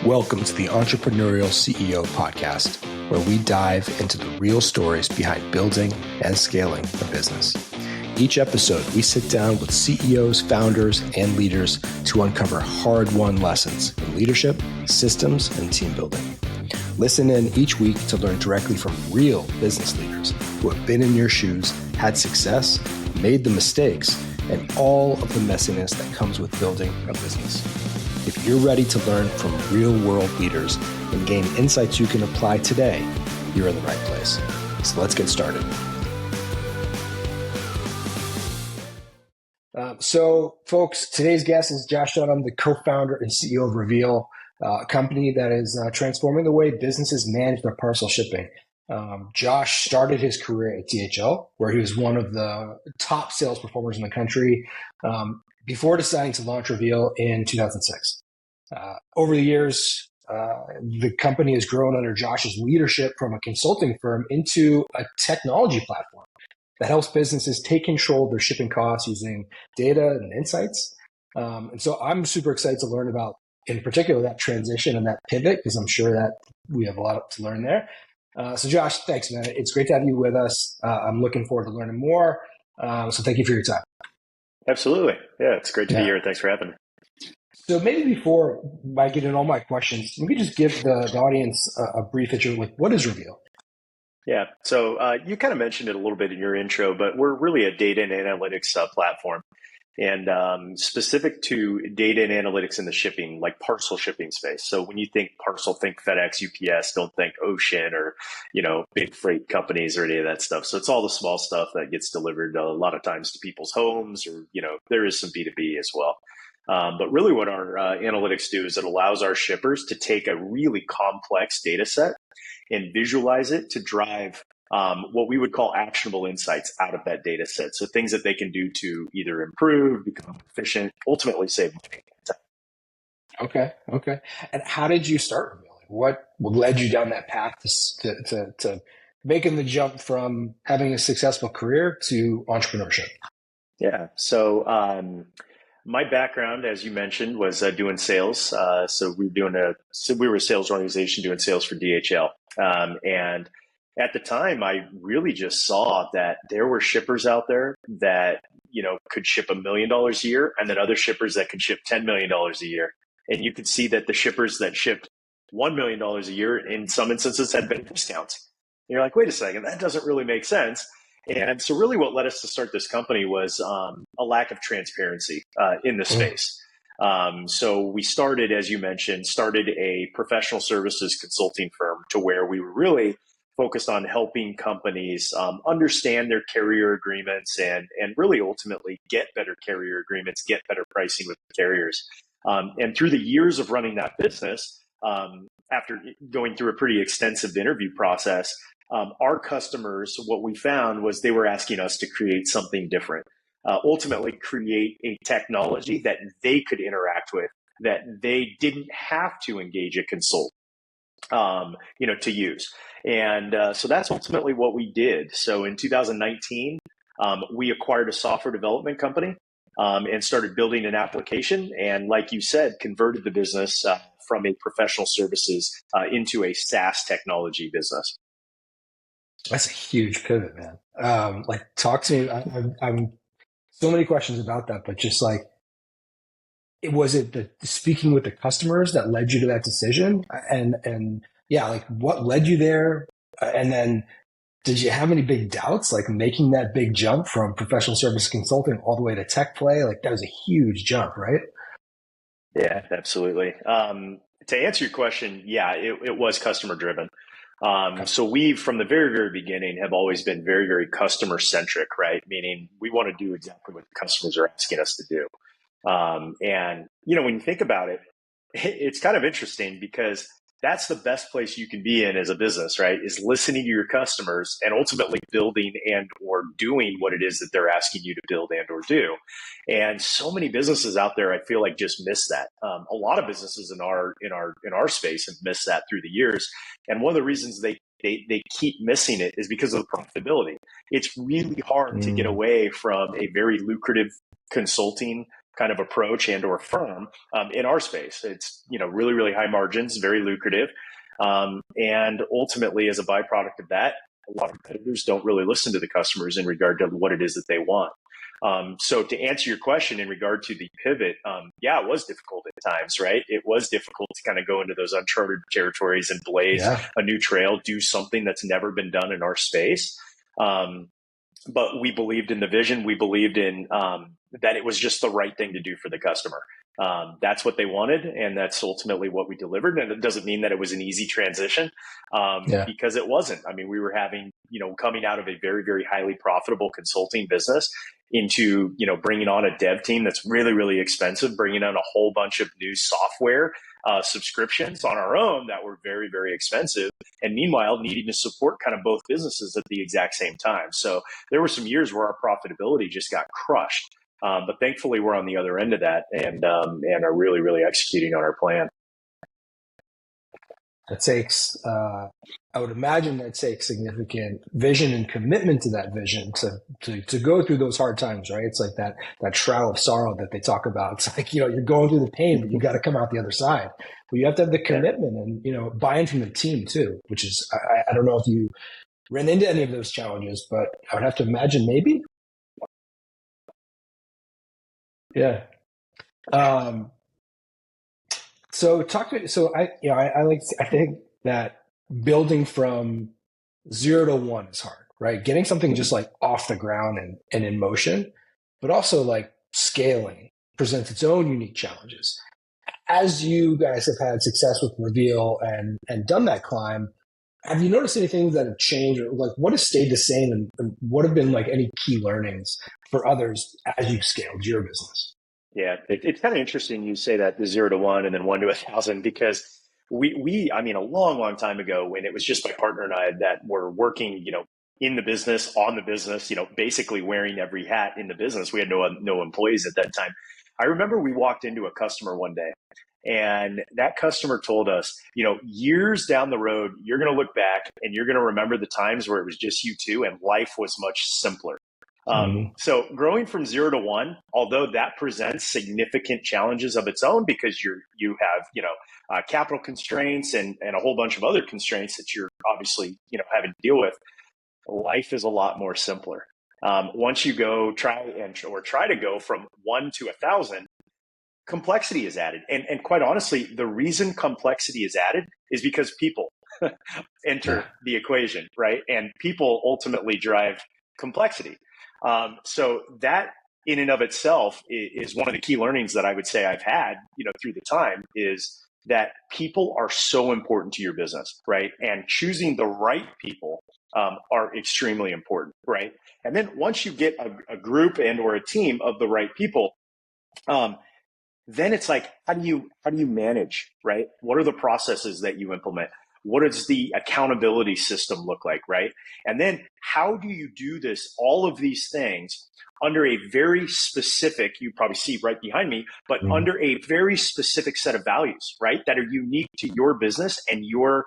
Welcome to the Entrepreneurial CEO Podcast, where we dive into the real stories behind building and scaling a business. Each episode, we sit down with CEOs, founders, and leaders to uncover hard-won lessons in leadership, systems, and team building. Listen in each week to learn directly from real business leaders who have been in your shoes, had success, made the mistakes, and all of the messiness that comes with building a business. If you're ready to learn from real-world leaders and gain insights you can apply today, you're in the right place. So let's get started. So, folks, today's guest is Josh Dunham, the co-founder and CEO of Reveel, a company that is transforming the way businesses manage their parcel shipping. Josh started his career at DHL, where he was one of the top sales performers in the country, before deciding to launch Reveel in 2006. Over the years, the company has grown under Josh's leadership from a consulting firm into a technology platform that helps businesses take control of their shipping costs using data and insights. And so I'm super excited to learn about, in particular, that transition and that pivot, because I'm sure that we have a lot to learn there. So Josh, thanks, man. It's great to have you with us. I'm looking forward to learning more. So thank you for your time. Absolutely. Yeah, it's great to be here. Thanks for having me. So maybe before I get into all my questions, maybe just give the audience a brief intro, like what is Reveel? Yeah, so you kind of mentioned it a little bit in your intro, but we're really a data and analytics platform. And specific to data and analytics in the shipping, like parcel shipping space. So when you think parcel, think FedEx, UPS, don't think ocean or, big freight companies or any of that stuff. So it's all the small stuff that gets delivered a lot of times to people's homes or, there is some B2B as well. But really what our analytics do is it allows our shippers to take a really complex data set and visualize it to drive what we would call actionable insights out of that data set. So things that they can do to either improve, become efficient, ultimately save money. Okay. And how did you start Reveel? What led you down that path to making the jump from having a successful career to entrepreneurship? Yeah. So my background, as you mentioned, was doing sales. So we were a sales organization doing sales for DHL. And at the time, I really just saw that there were shippers out there that, could ship $1 million a year, and then other shippers that could ship $10 million a year. And you could see that the shippers that shipped $1 million a year, in some instances, had better discounts. And you're like, wait a second, that doesn't really make sense. And so really what led us to start this company was a lack of transparency in the space. So we started, as you mentioned, a professional services consulting firm to where we were really focused on helping companies understand their carrier agreements and really ultimately get better carrier agreements, get better pricing with the carriers. And through the years of running that business, after going through a pretty extensive interview process, our customers, what we found was they were asking us to create something different, ultimately create a technology that they could interact with, that they didn't have to engage a consultant, to use. And so that's ultimately what we did. So in 2019, we acquired a software development company and started building an application. And like you said, converted the business from a professional services into a SaaS technology business. That's a huge pivot, man. Talk to me. I'm so many questions about that, but just was it the speaking with the customers that led you to that decision? And yeah, what led you there? And then did you have any big doubts, making that big jump from professional service consulting all the way to tech play? That was a huge jump, right? Yeah, absolutely. To answer your question, yeah, it was customer driven. So we, from the very, very beginning, have always been very, very customer-centric, right? Meaning we want to do exactly what the customers are asking us to do. And, when you think about it, it's kind of interesting because that's the best place you can be in as a business, right? Is listening to your customers and ultimately building and or doing what it is that they're asking you to build and or do. And so many businesses out there, I feel like just miss that. A lot of businesses in our space have missed that through the years. And one of the reasons they keep missing it is because of the profitability. It's really hard to get away from a very lucrative consulting kind of approach and or firm in our space. It's, really, really high margins, very lucrative. And ultimately, as a byproduct of that, a lot of competitors don't really listen to the customers in regard to what it is that they want. So to answer your question in regard to the pivot, it was difficult at times, right? It was difficult to kind of go into those uncharted territories and blaze a new trail, do something that's never been done in our space. But we believed in the vision. We believed in that it was just the right thing to do for the customer. That's what they wanted, and that's ultimately what we delivered. And it doesn't mean that it was an easy transition, because it wasn't. I mean, we were coming out of a very, very highly profitable consulting business into, bringing on a dev team that's really, really expensive, bringing on a whole bunch of new software subscriptions on our own that were very, very expensive. And meanwhile, needing to support kind of both businesses at the exact same time. So there were some years where our profitability just got crushed. But thankfully, we're on the other end of that and are really, really executing on our plan. That takes, I would imagine that takes significant vision and commitment to that vision to go through those hard times, right? It's like that shroud of sorrow that they talk about. It's like, you're going through the pain, but you got to come out the other side. But you have to have the commitment and, buy-in from the team too, which is, I don't know if you ran into any of those challenges, but I would have to imagine maybe. Yeah. So I think that building from 0 to 1 is hard, right? Getting something just like off the ground and in motion, but also like scaling presents its own unique challenges. As you guys have had success with Reveel and done that climb, have you noticed anything that have changed, or like what has stayed the same, and what have been like any key learnings for others as you've scaled your business? Yeah, it's kind of interesting you say that, the 0 to 1 and then 1 to 1,000, because I mean, a long, long time ago, when it was just my partner and I that were working, in the business, on the business, basically wearing every hat in the business. We had no employees at that time. I remember we walked into a customer one day, and that customer told us, years down the road, you're going to look back and you're going to remember the times where it was just you two and life was much simpler. So growing from 0 to 1, although that presents significant challenges of its own, because you have, capital constraints and a whole bunch of other constraints that you're obviously, having to deal with, life is a lot more simpler. Once you try to go from 1 to 1,000, complexity is added. And quite honestly, the reason complexity is added is because people enter the equation, right? And people ultimately drive complexity. So that in and of itself is one of the key learnings that I would say I've had, through the time, is that people are so important to your business, right? And choosing the right people are extremely important, right? And then once you get a group and or a team of the right people, then it's like, how do you manage, right? What are the processes that you implement? What does the accountability system look like, right? And then how do you do this, all of these things, under a very specific, you probably see right behind me, but under a very specific set of values, right? That are unique to your business and your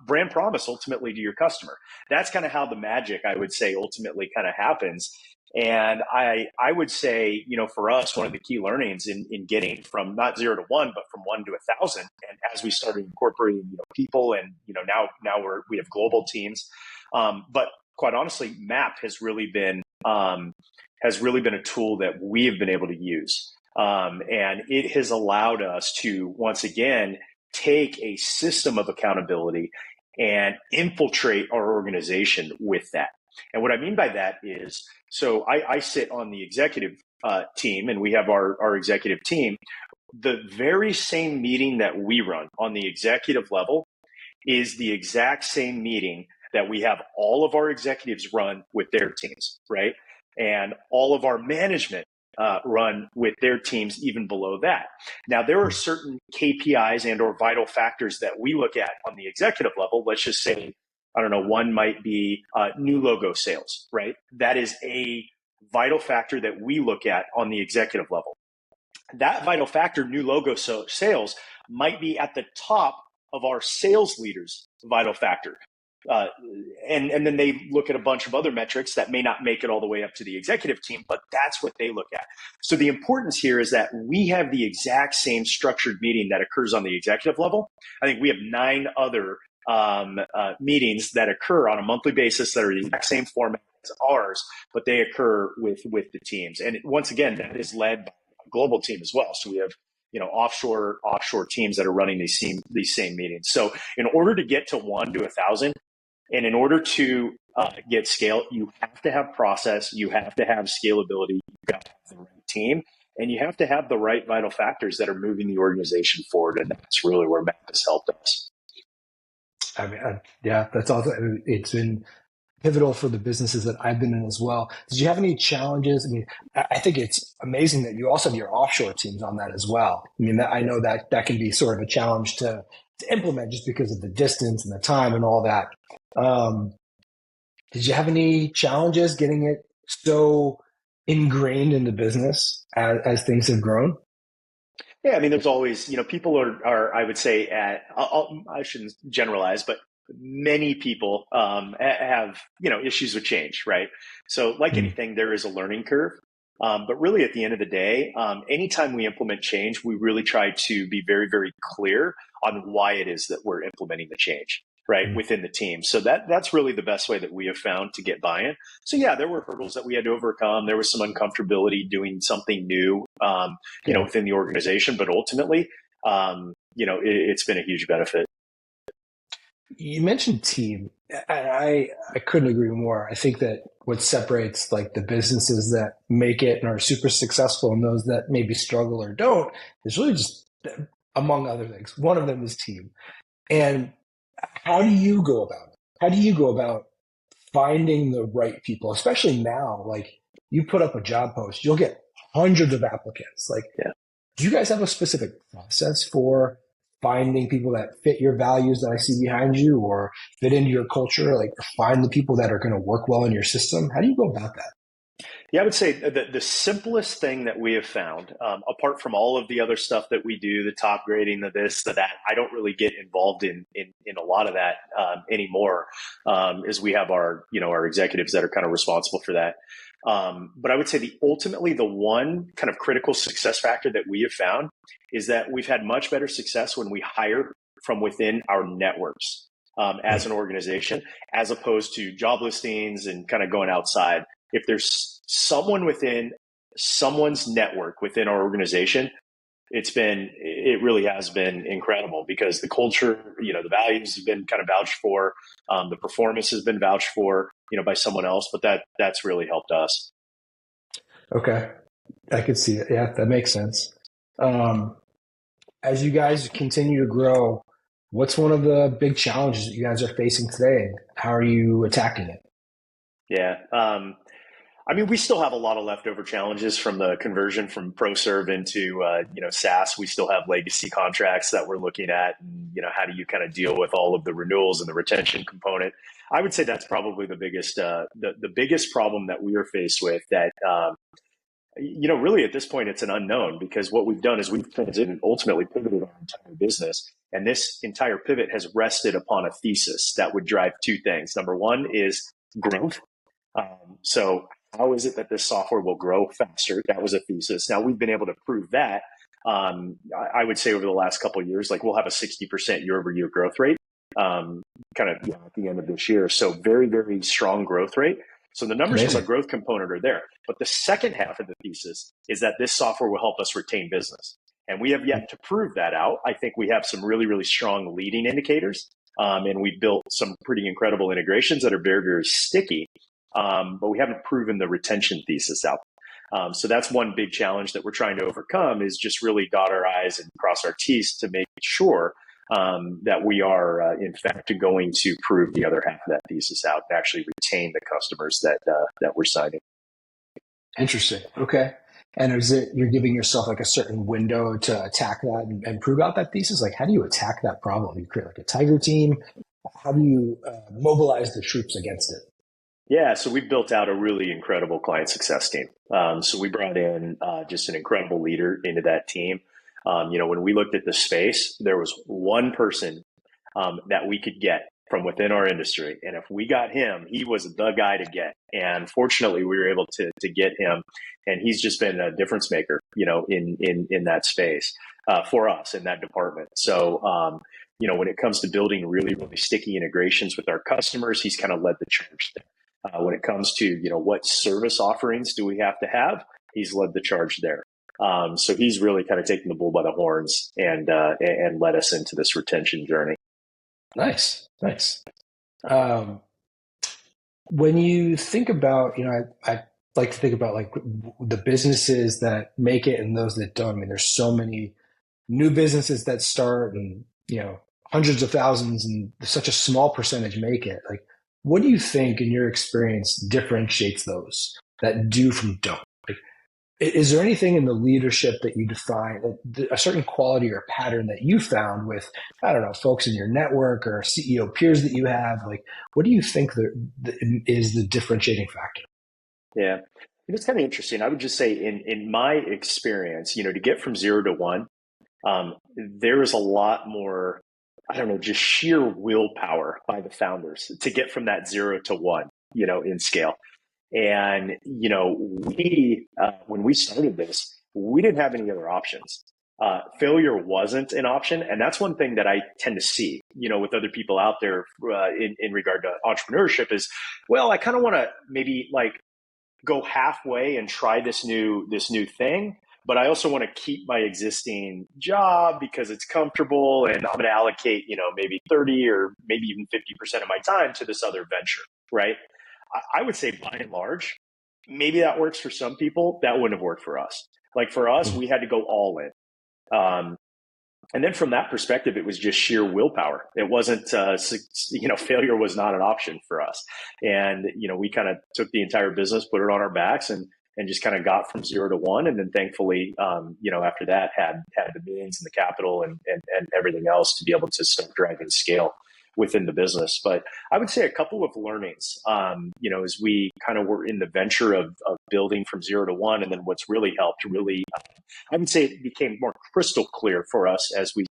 brand promise ultimately to your customer. That's kind of how the magic, I would say, ultimately kind of happens. And I would say, for us, one of the key learnings in getting from not 0 to 1, but from 1 to 1,000, and as we started incorporating, people, and now we have global teams, but quite honestly, MAP has really been a tool that we have been able to use, and it has allowed us to once again take a system of accountability and infiltrate our organization with that. And what I mean by that is, so I sit on the executive team, and we have our executive team. The very same meeting that we run on the executive level is the exact same meeting that we have all of our executives run with their teams, right? And all of our management run with their teams even below that. Now, there are certain KPIs and or vital factors that we look at on the executive level. Let's just say, I don't know, one might be new logo sales, right? That is a vital factor that we look at on the executive level. That vital factor, new logo sales, might be at the top of our sales leaders' vital factor. uh, and then they look at a bunch of other metrics that may not make it all the way up to the executive team, but that's what they look at. So the importance here is that we have the exact same structured meeting that occurs on the executive level. I think we have 9 other meetings that occur on a monthly basis that are the exact same format as ours, but they occur with the teams. And once again, that is led by a global team as well. So we have offshore teams that are running these same meetings. So in order to get to 1 to 1,000, and in order to get scale, you have to have process, you have to have scalability, you have to have the right team, and you have to have the right vital factors that are moving the organization forward. And that's really where Map has helped us. I mean, yeah, that's awesome. It's been pivotal for the businesses that I've been in as well. Did you have any challenges? I mean, I think it's amazing that you also have your offshore teams on that as well. I mean, I know that can be sort of a challenge to implement just because of the distance and the time and all that. Did you have any challenges getting it so ingrained in the business as things have grown? Yeah, I mean, there's always, people are I would say, I shouldn't generalize, but many people have, issues with change, right? So like anything, there is a learning curve. But really at the end of the day, anytime we implement change, we really try to be very, very clear on why it is that we're implementing the change, right, within the team. So that's really the best way that we have found to get buy-in. So yeah, there were hurdles that we had to overcome. There was some uncomfortability doing something new, within the organization, but ultimately, it's been a huge benefit. You mentioned team. I couldn't agree more. I think that what separates like the businesses that make it and are super successful and those that maybe struggle or don't is really just, among other things, one of them is team. And how do you go about it? How do you go about finding the right people, especially now? Like you put up a job post, you'll get hundreds of applicants. Like, do you guys have a specific process for finding people that fit your values that I see behind you or fit into your culture? Like find the people that are going to work well in your system. How do you go about that? Yeah, I would say the simplest thing that we have found, apart from all of the other stuff that we do, the top grading, the this, the that, I don't really get involved in a lot of that anymore, is we have our executives that are kind of responsible for that. But I would say ultimately the one kind of critical success factor that we have found is that we've had much better success when we hire from within our networks as an organization, as opposed to job listings and kind of going outside. If there's someone within someone's network within our organization, it really has been incredible because the culture, the values have been kind of vouched for, the performance has been vouched for, by someone else, but that's really helped us. Okay. I could see it. Yeah, that makes sense. As you guys continue to grow, what's one of the big challenges that you guys are facing today and how are you attacking it? Yeah. I mean, we still have a lot of leftover challenges from the conversion from ProServe into, SaaS. We still have legacy contracts that we're looking at. And, how do you kind of deal with all of the renewals and the retention component? I would say that's probably the biggest, the biggest problem that we are faced with that, really at this point, it's an unknown because what we've done is we've transitioned and ultimately pivoted our entire business. And this entire pivot has rested upon a thesis that would drive 2 things. Number one is growth. So how is it that this software will grow faster? That was a thesis. Now we've been able to prove that. I would say over the last couple of years, like we'll have a 60% year-over-year growth rate, kind of at the end of this year. So very, very strong growth rate. So the numbers from a growth component are there. But the second half of the thesis is that this software will help us retain business. And we have yet to prove that out. I think we have some really, really strong leading indicators. And we built some pretty incredible integrations that are very, very sticky. But we haven't proven the retention thesis out. So that's one big challenge that we're trying to overcome is just really dot our I's and cross our T's to make sure that we are, in fact, going to prove the other half of that thesis out and actually retain the customers that we're signing. Interesting. Okay. And is it you're giving yourself like a certain window to attack that and prove out that thesis? Like, how do you attack that problem? You create like a tiger team. How do you mobilize the troops against it? Yeah, so we built out a really incredible client success team. So we brought in just an incredible leader into that team. When we looked at the space, there was one person that we could get from within our industry. And if we got him, he was the guy to get. And fortunately, we were able to get him. And he's just been a difference maker, in that space for us in that department. So, when it comes to building really, really sticky integrations with our customers, he's kind of led the charge there. When it comes to, what service offerings do we have to have, he's led the charge there. So he's really kind of taken the bull by the horns and led us into this retention journey. Nice. When you think about, I like to think about like the businesses that make it and those that don't. I mean, there's so many new businesses that start and, hundreds of thousands, and such a small percentage make it. Like, what do you think in your experience differentiates those that do from don't? Like, is there anything in the leadership that you define, a certain quality or pattern that you found with, I don't know, folks in your network or CEO peers that you have? Like, what do you think is the differentiating factor? Yeah, it's kind of interesting. I would just say in my experience, to get from 0 to 1, there is a lot more, I don't know, just sheer willpower by the founders to get from that 0 to 1, in scale. And, when we started this, we didn't have any other options. Failure wasn't an option. And that's one thing that I tend to see, with other people out there in regard to entrepreneurship is, well, I kind of want to maybe like go halfway and try this new thing. But I also want to keep my existing job because it's comfortable, and I'm going to allocate, maybe 30 or maybe even 50% of my time to this other venture, right? I would say by and large, maybe that works for some people. That wouldn't have worked for us. Like for us, we had to go all in. And then from that perspective, it was just sheer willpower. It wasn't, failure was not an option for us. And, we kind of took the entire business, put it on our backs, and just kind of got from 0 to 1. And then thankfully, after that had the means and the capital and everything else to be able to start driving scale within the business. But I would say a couple of learnings, as we kind of were in the venture of building from 0 to 1. And then what's really helped I would say it became more crystal clear for us as we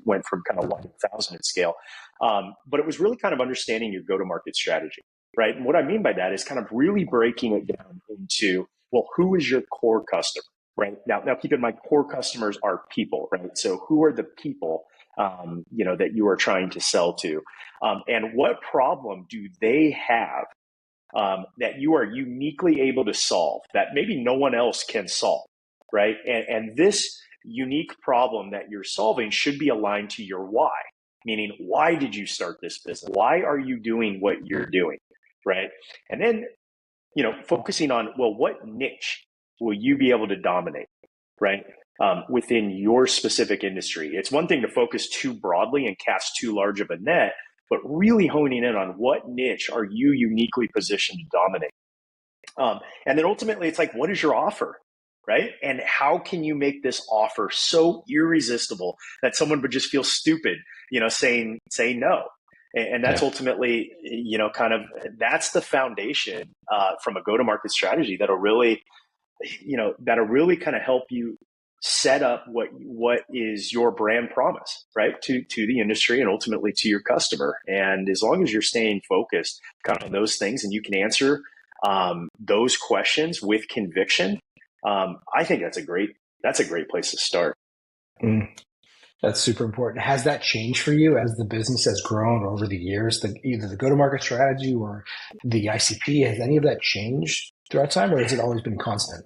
went from kind of 1 to 1,000 at scale. But it was really kind of understanding your go-to-market strategy, right? And what I mean by that is kind of really breaking it down into, well, who is your core customer, right? Now keep in mind, core customers are people, right? So who are the people, that you are trying to sell to? And what problem do they have that you are uniquely able to solve that maybe no one else can solve, right? And this unique problem that you're solving should be aligned to your why, meaning why did you start this business? Why are you doing what you're doing, right? And then, focusing on, well, what niche will you be able to dominate, right? Within your specific industry. It's one thing to focus too broadly and cast too large of a net, but really honing in on what niche are you uniquely positioned to dominate. And then ultimately, it's like, what is your offer, right? And how can you make this offer so irresistible that someone would just feel stupid, saying no? And that's ultimately, that's the foundation from a go-to-market strategy that'll really kind of help you set up what is your brand promise, right, to the industry and ultimately to your customer. And as long as you're staying focused kind of on those things and you can answer those questions with conviction, I think that's a great place to start. That's super important. Has that changed for you as the business has grown over the years? Either the go-to-market strategy or the ICP, has any of that changed throughout time, or has it always been constant?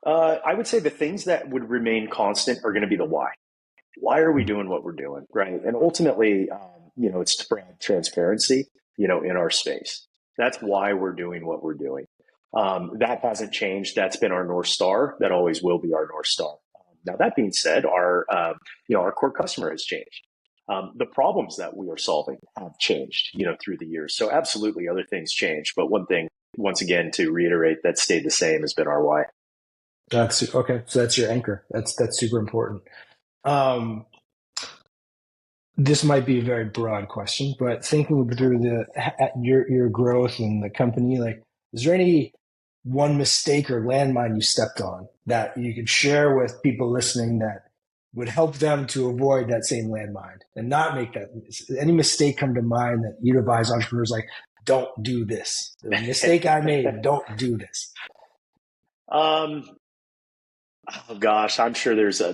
I would say the things that would remain constant are going to be the why. Why are we doing what we're doing, right? And ultimately, it's to provide transparency, in our space. That's why we're doing what we're doing. That hasn't changed. That's been our North Star. That always will be our North Star. Now, that being said, our core customer has changed. The problems that we are solving have changed, through the years. So absolutely other things change. But one thing, once again, to reiterate, that stayed the same has been our why. That's okay. So that's your anchor. That's super important. This might be a very broad question, but thinking through your growth and the company, like, is there any one mistake or landmine you stepped on that you could share with people listening that would help them to avoid that same landmine and not make that any mistake come to mind that you'd advise entrepreneurs like, don't do this. The mistake I made, don't do this. Oh gosh, I'm sure there's a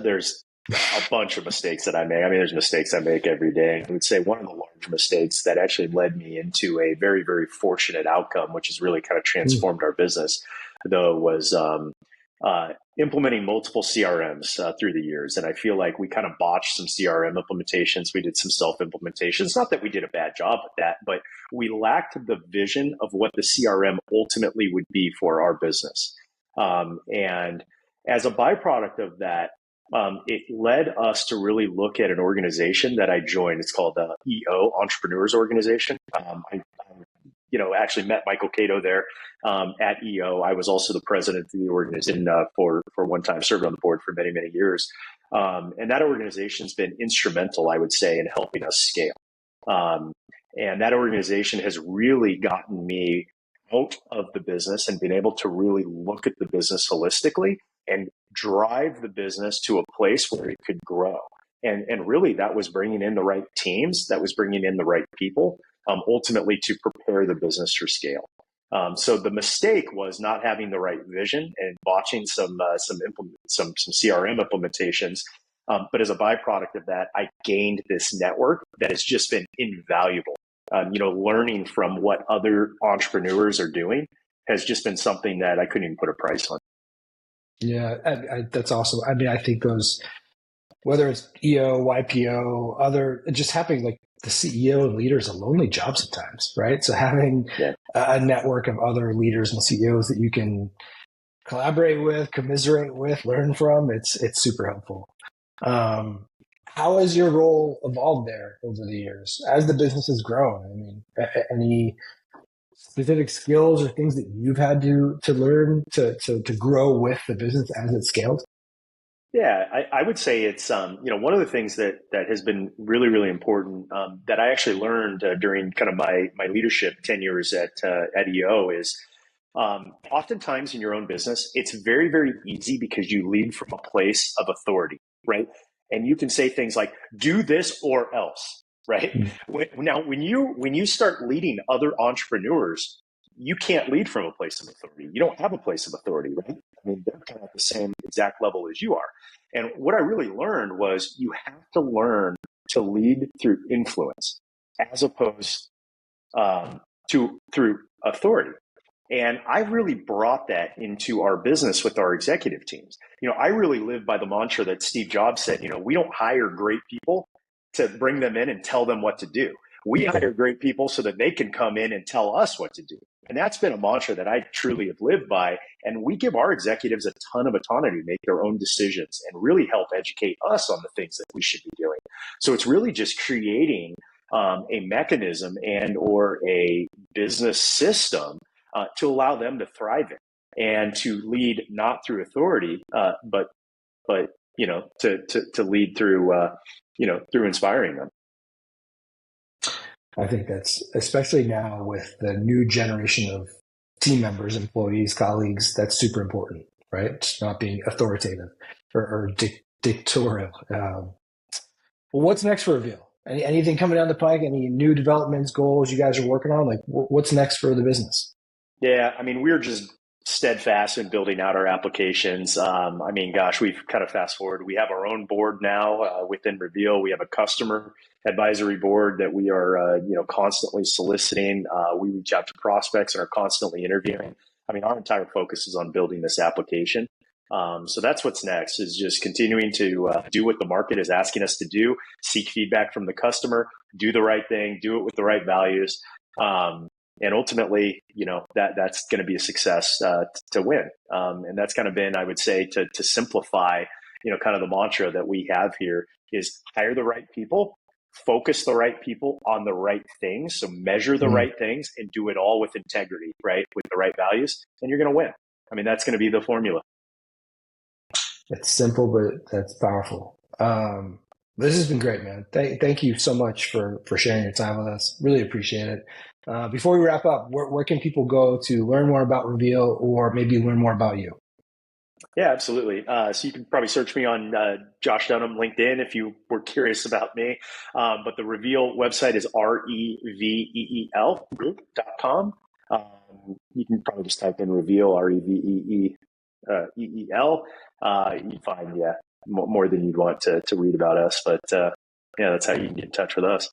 bunch of mistakes that I make. I mean, there's mistakes I make every day. I would say one of the large mistakes that actually led me into a very, very fortunate outcome, which has really kind of transformed our business, though, was implementing multiple CRMs through the years. And I feel like we kind of botched some CRM implementations. We did some self-implementations. Not that we did a bad job at that, but we lacked the vision of what the CRM ultimately would be for our business. And as a byproduct of that, it led us to really look at an organization that I joined. It's called the EO, Entrepreneurs Organization. I actually met Michael Cato there at EO. I was also the president of the organization for one time, served on the board for many, many years. And that organization's been instrumental, I would say, in helping us scale. And that organization has really gotten me out of the business and been able to really look at the business holistically and drive the business to a place where it could grow. And really that was bringing in the right teams, that was bringing in the right people, ultimately to prepare the business for scale. So the mistake was not having the right vision and botching some CRM implementations. But as a byproduct of that, I gained this network that has just been invaluable. Learning from what other entrepreneurs are doing has just been something that I couldn't even put a price on. Yeah, that's awesome. I mean, I think those, whether it's EO, YPO, just having like the CEO and leaders, a lonely job sometimes, right? So having a network of other leaders and CEOs that you can collaborate with, commiserate with, learn from, it's super helpful. How has your role evolved there over the years as the business has grown? I mean, any specific skills or things that you've had to learn to grow with the business as it scaled? Yeah, I would say it's one of the things that has been really, really important that I actually learned during kind of my leadership tenures at EO is oftentimes in your own business, it's very, very easy because you lead from a place of authority, right? And you can say things like, do this or else, right? Now, when you start leading other entrepreneurs, you can't lead from a place of authority. You don't have a place of authority, right? I mean, they're kind of at the same exact level as you are. And what I really learned was you have to learn to lead through influence as opposed to through authority. And I really brought that into our business with our executive teams. I really live by the mantra that Steve Jobs said, we don't hire great people to bring them in and tell them what to do. We hire great people so that they can come in and tell us what to do. And that's been a mantra that I truly have lived by. And we give our executives a ton of autonomy to make their own decisions and really help educate us on the things that we should be doing. So it's really just creating a mechanism and or a business system to allow them to thrive in and to lead not through authority, but to lead through through inspiring them. I think that's, especially now with the new generation of team members, employees, colleagues, that's super important, right? Just not being authoritative or dictatorial. Well, what's next for Reveel? Anything coming down the pike? Any new developments, goals you guys are working on? Like, what's next for the business? Yeah, I mean, we're just steadfast in building out our applications. I mean, gosh, we've kind of fast forward. We have our own board now within Reveel. We have a customer advisory board that we are, constantly soliciting. We reach out to prospects and are constantly interviewing. I mean, our entire focus is on building this application. So that's what's next, is just continuing to do what the market is asking us to do, seek feedback from the customer, do the right thing, do it with the right values. And ultimately, that's going to be a success to win. And that's kind of been, I would say, to simplify, kind of the mantra that we have here is hire the right people, focus the right people on the right things. So measure the right things and do it all with integrity, right? With the right values, and you're going to win. I mean, that's going to be the formula. It's simple, but that's powerful. This has been great, man. Thank you so much for sharing your time with us. Really appreciate it. Before we wrap up, where can people go to learn more about Reveel or maybe learn more about you? Yeah, absolutely. So you can probably search me on Josh Dunham LinkedIn if you were curious about me. But the Reveal website is Reveel group.com. You can probably just type in Reveal, Reveel. You'd find, yeah, more than you'd want to read about us. But yeah, that's how you can get in touch with us.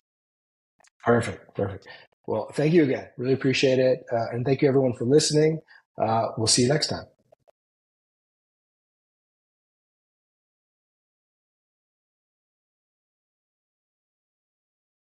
Perfect. Perfect. Well, thank you again. Really appreciate it. And thank you everyone for listening. We'll see you next time.